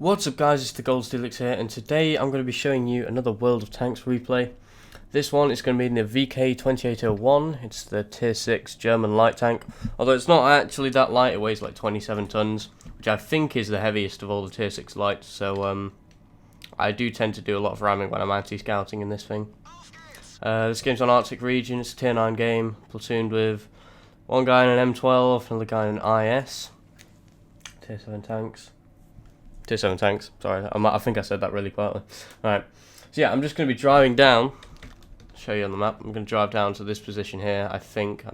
What's up guys, it's the Gold Steelix here, and today I'm going to be showing you another World of Tanks replay. This one is going to be in the VK.28.01, it's the tier 6 German light tank, although it's not actually that light, it weighs like 27 tons, which I think is the heaviest of all the tier 6 lights, so I do tend to do a lot of ramming when I'm anti-scouting in this thing. This game's on Arctic region, it's a tier 9 game, platooned with one guy in an M12, another guy in an IS, tier 7 tanks. Tier 7 tanks, sorry, I think I said that really quietly. Alright, so yeah, I'm just going to be driving down, show you on the map, I'm going to drive down to this position here, I think. I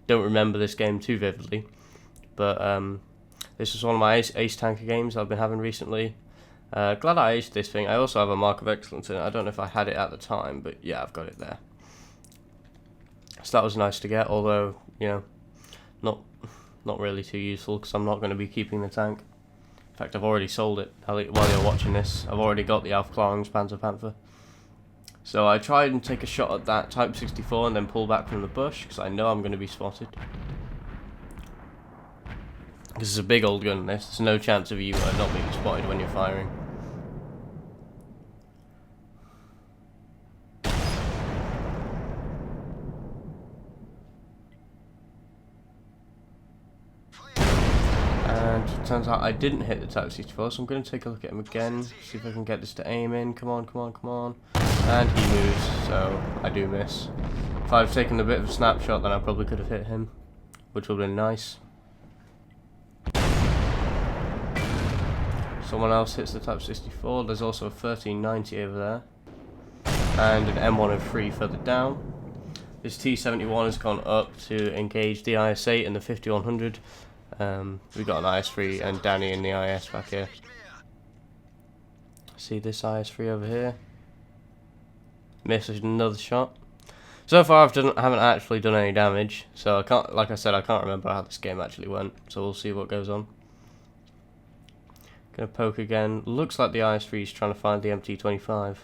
don't remember this game too vividly, but this is one of my ace tanker games I've been having recently. Glad I aced this thing. I also have a Mark of Excellence in it. I don't know if I had it at the time, but yeah, I've got it there. So that was nice to get, although, you know, not really too useful, because I'm not going to be keeping the tank. In fact, I've already sold it while you're watching this. I've already got the Alf Klarings Panzer Panther. So I tried and take a shot at that Type 64 and then pull back from the bush, because I know I'm going to be spotted. This is a big old gun, this. There's no chance of you not being spotted when you're firing. And it turns out I didn't hit the Type 64, so I'm going to take a look at him again, see if I can get this to aim in. Come on, come on, come on. And he moves, so I do miss. If I'd taken a bit of a snapshot, then I probably could have hit him, which would have been nice. Someone else hits the Type 64. There's also a 1390 over there, and an M103 further down. This T71 has gone up to engage the IS-8 and the 5100. We've got an IS-3 and Danny in the IS back here. See this IS-3 over here? Missed another shot. So far I haven't actually done any damage, so I can't, like I said, I can't remember how this game actually went, so we'll see what goes on. Gonna poke again. Looks like the IS-3 is trying to find the MT-25.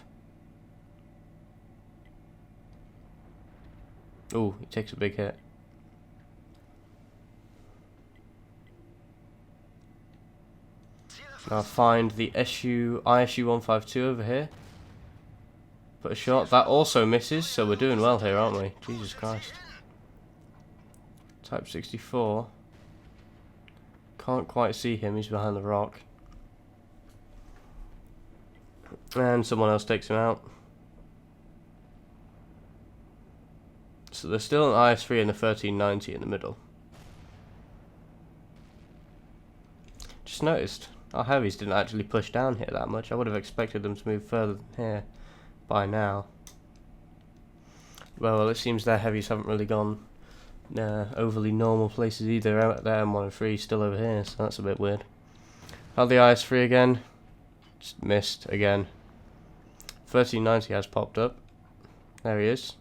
Ooh, he takes a big hit. Now find the ISU-152 over here. Put a shot. That also misses, so we're doing well here, aren't we? Jesus Christ. Type 64. Can't quite see him, he's behind the rock. And someone else takes him out. So there's still an IS-3 and a 1390 in the middle. Just noticed our heavies didn't actually push down here that much. I would have expected them to move further than here by now. Well, it seems their heavies haven't really gone overly normal places either. Their M103 still over here, so that's a bit weird. How the IS-3 again? Just missed again. 1390 has popped up. There he is.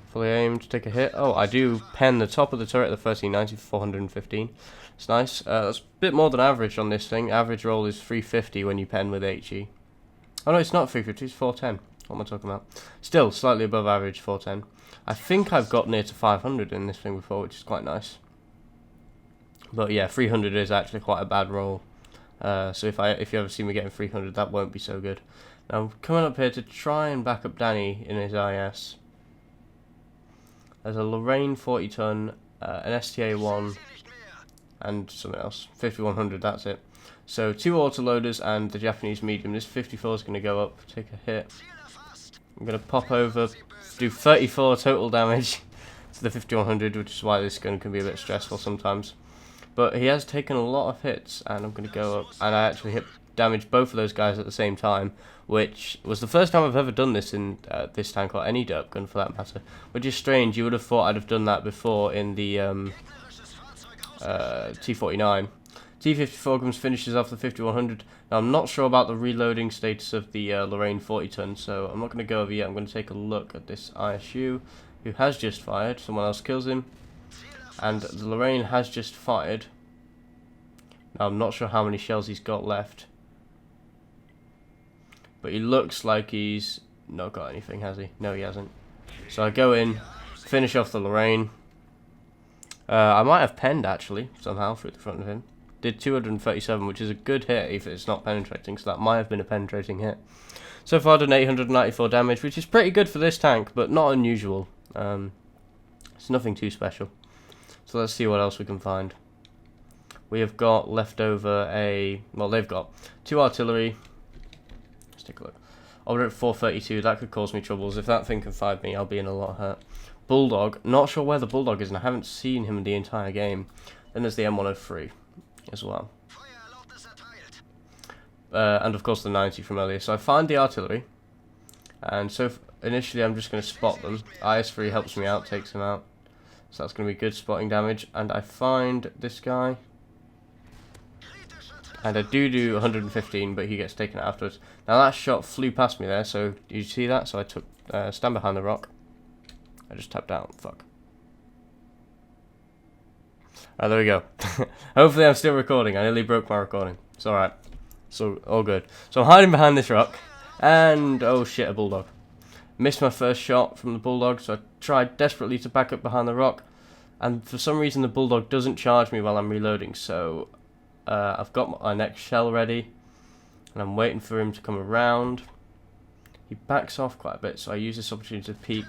Fully aimed, take a hit. Oh, I do pen the top of the turret of the 1390 for 415. It's nice. That's a bit more than average on this thing. Average roll is 350 when you pen with HE. Oh no, it's not 350, it's 410. What am I talking about? Still, slightly above average, 410. I think I've got near to 500 in this thing before, which is quite nice. But yeah, 300 is actually quite a bad roll. So if you ever see me getting 300, that won't be so good. Now I'm coming up here to try and back up Danny in his IS. There's a Lorraine 40 ton, an STA1, and something else. 5100, that's it. So 2 autoloaders and the Japanese medium. This 54 is going to go up, take a hit. I'm going to pop over, do 34 total damage to the 5100, which is why this gun can be a bit stressful sometimes. But he has taken a lot of hits, and I'm going to go up, and I actually damage both of those guys at the same time, which was the first time I've ever done this in this tank, or any derp gun for that matter, which is strange. You would have thought I'd have done that before in the T49. T54 comes finishes off the 5100. Now I'm not sure about the reloading status of the Lorraine 40 ton, so I'm not going to go over yet. I'm going to take a look at this ISU, who has just fired. Someone else kills him. And the Lorraine has just fired. Now I'm not sure how many shells he's got left, but he looks like he's not got anything, has he? No, he hasn't. So I go in, finish off the Lorraine. I might have penned actually somehow through the front of him. did 237, which is a good hit if it's not penetrating, so that might have been a penetrating hit. So far done 894 damage, which is pretty good for this tank, but not unusual. It's nothing too special. So let's see what else we can find. We have got left over well, they've got 2 artillery. Let's take a look. Order at 432, that could cause me troubles. If that thing can find me, I'll be in a lot of hurt. Bulldog, not sure where the Bulldog is, and I haven't seen him in the entire game. Then there's the M103 as well. And of course the 90 from earlier. So I find the artillery, and so initially I'm just going to spot them. IS-3 helps me out, takes him out. So that's going to be good spotting damage. And I find this guy. And I do 115, but he gets taken out afterwards. Now that shot flew past me there, so did you see that? So I took stand behind the rock. I just tapped out. Fuck. Alright, there we go. Hopefully I'm still recording. I nearly broke my recording. It's alright. So, all good. So I'm hiding behind this rock. And, oh shit, a Bulldog. Missed my first shot from the Bulldog, so I tried desperately to back up behind the rock. And for some reason the Bulldog doesn't charge me while I'm reloading, so I've got my next shell ready. And I'm waiting for him to come around. He backs off quite a bit, so I use this opportunity to peek.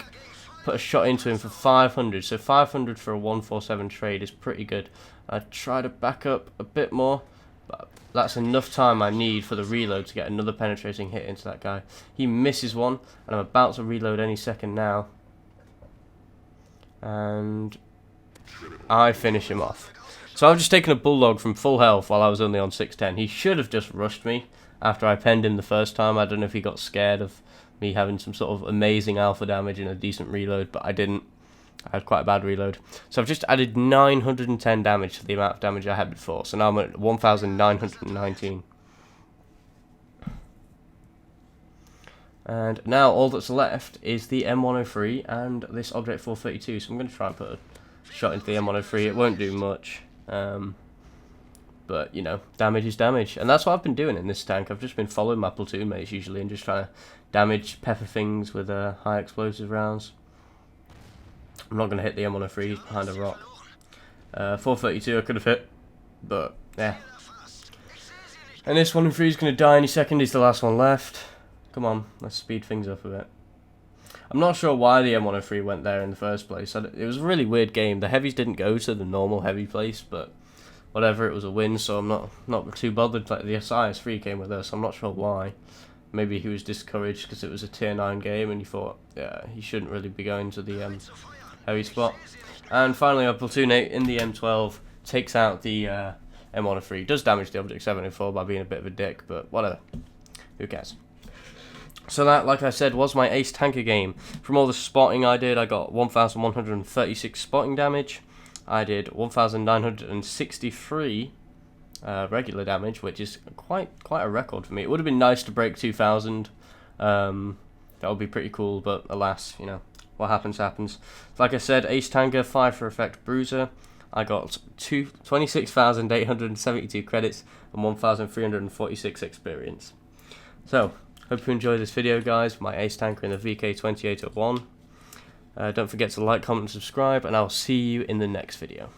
Put a shot into him for 500, so 500 for a 147 trade is pretty good. I try to back up a bit more, but that's enough time I need for the reload to get another penetrating hit into that guy. He misses one, and I'm about to reload any second now. And I finish him off. So I've just taken a Bulldog from full health while I was only on 610. He should have just rushed me after I penned him the first time. I don't know if he got scared of me having some sort of amazing alpha damage and a decent reload, but I didn't. I had quite a bad reload. So I've just added 910 damage to the amount of damage I had before. So now I'm at 1,919. And now all that's left is the M103 and this Object 432. So I'm going to try and put a shot into the M103. It won't do much. But, you know, damage is damage. And that's what I've been doing in this tank. I've just been following my platoon mates usually and just trying to damage pepper things with high explosive rounds. I'm not going to hit the M103, he's behind a rock. 432 I could have hit, but yeah. And this 103 is going to die any second, he's the last one left. Come on, let's speed things up a bit. I'm not sure why the M103 went there in the first place. It was a really weird game. The heavies didn't go to the normal heavy place, but whatever, it was a win, so I'm not too bothered. Like the IS-3 came with us, I'm not sure why. Maybe he was discouraged because it was a tier 9 game and he thought, yeah, he shouldn't really be going to the heavy spot. And finally our platoon 8 in the M12 takes out the M103. Does damage the Object 704 by being a bit of a dick, but whatever. Who cares? So that, like I said, was my ace tanker game. From all the spotting I did, I got 1,136 spotting damage. I did 1,963 regular damage, which is quite a record for me. It would have been nice to break 2,000. That would be pretty cool, but alas, you know, what happens happens. Like I said, ace tanker, 5 for effect bruiser. I got 26,872 credits and 1,346 experience. So, hope you enjoyed this video, guys. My ace tanker in the VK.28.01. Don't forget to like, comment, and subscribe, and I'll see you in the next video.